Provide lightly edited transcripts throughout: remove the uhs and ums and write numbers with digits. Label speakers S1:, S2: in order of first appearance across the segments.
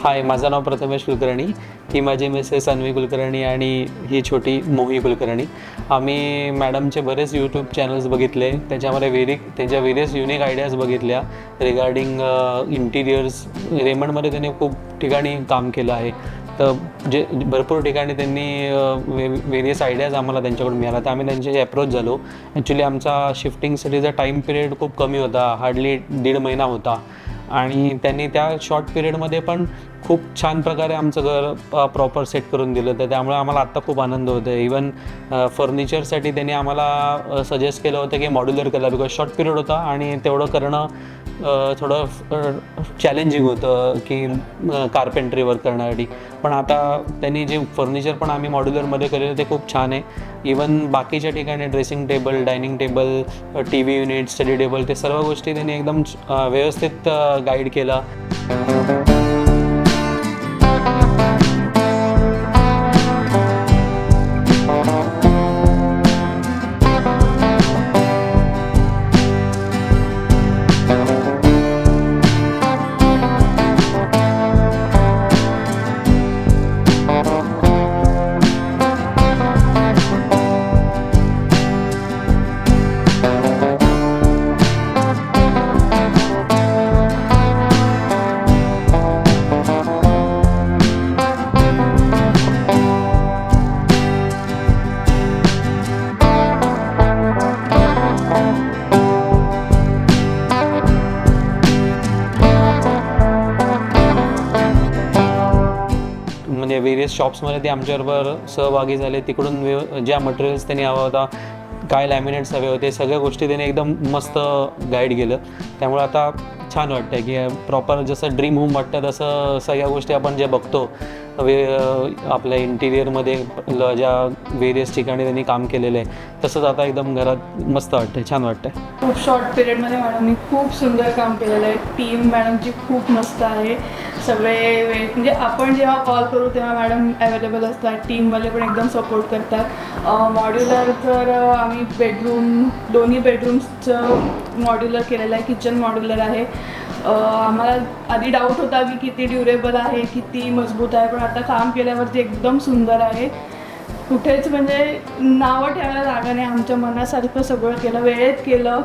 S1: हाय, माझं नाव प्रथमेश कुलकर्णी. ही माझी मिसेस अन्वी कुलकर्णी आणि ही छोटी मोही कुलकर्णी. आम्ही मॅडमचे बरेच यूट्यूब चॅनल्स बघितले, त्याच्यामध्ये त्यांच्या व्हेरियस युनिक आयडियाज बघितल्या रिगार्डिंग इंटिरियर्स. रेमंडमध्ये त्यांनी खूप ठिकाणी काम केलं आहे, तर जे भरपूर ठिकाणी त्यांनी व्हेरियस आयडियाज आम्हाला त्यांच्याकडून मिळाला, तर आम्ही त्यांच्याशी अप्रोच झालो. ॲक्च्युली आमचा शिफ्टिंगसाठीचा टाईम पिरियड खूप कमी होता, हार्डली 1.5 महिना होता, आणि त्यांनी त्या शॉर्ट पिरियडमध्ये पण खूप छान प्रकारे आमचं घर प्रॉपर सेट करून दिलं. तर त्यामुळे आम्हाला आत्ता खूप आनंद होतो आहे. इवन फर्निचरसाठी त्यांनी आम्हाला सजेस्ट केलं होतं की मॉड्युलर करा, बिकॉज शॉर्ट पिरियड होता आणि तेवढं करणं थोडं चॅलेंजिंग होतं की कार्पेंट्री वर्क करण्यासाठी. पण आता त्यांनी जे फर्निचर पण आम्ही मॉड्युलरमध्ये केलेलं ते खूप छान आहे. इवन बाकीच्या ठिकाणी dressing table, dining table, TV unit, study table, ते सर्व गोष्टी त्यांनी एकदम व्यवस्थित गाईड केला. म्हणजे वेरियस शॉप्समध्ये ते आमच्याबरोबर सहभागी झाले. तिकडून ज्या मटेरियल्स त्यांनी हवा होता, काय लॅमिनेट्स हवे होते, सगळ्या गोष्टी त्यांनी एकदम मस्त गाईड केलं. त्यामुळे आता छान वाटतं की प्रॉपर जसं ड्रीम होम वाटतं तसं सगळ्या गोष्टी आपण जे बघतो आपल्या इंटिरियरमध्ये ज्या वेरियस ठिकाणी त्यांनी काम केलेलं आहे, तसंच आता एकदम घरात मस्त वाटतं, छान वाटतं.
S2: खूप शॉर्ट पिरियडमध्ये मॅडमनी खूप सुंदर काम केलेलं आहे. टीम मॅडमची खूप मस्त आहे. सगळे म्हणजे आपण जेव्हा कॉल करू तेव्हा मॅडम अवेलेबल असतात. टीमवाले पण एकदम सपोर्ट करतात. मॉड्युलर तर आम्ही दोन्ही बेडरूम्सचं मॉड्युलर केलेलं आहे. किचन मॉड्युलर आहे. आम्हाला आधी डाऊट होता की किती ड्युरेबल आहे, किती मजबूत आहे, पण आता काम केल्यावरती एकदम सुंदर आहे. कुठेच म्हणजे नावं ठेवायला जागा नाही. आमच्या मनासारखं सगळं केलं, वेळेत केलं.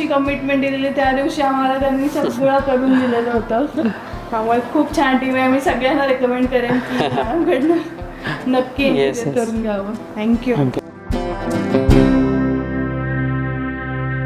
S2: दिवशी कमिटमेंट दिलेली त्या दिवशी आम्हाला त्यांनी सगळं करून दिलेलं होतं. त्यामुळे खूप छान टीम आहे. मी सगळ्यांना रेकमेंड करेन की मॅडमकडनं नक्की
S1: Yes, yes.
S2: करून घ्यावं. थँक्यू.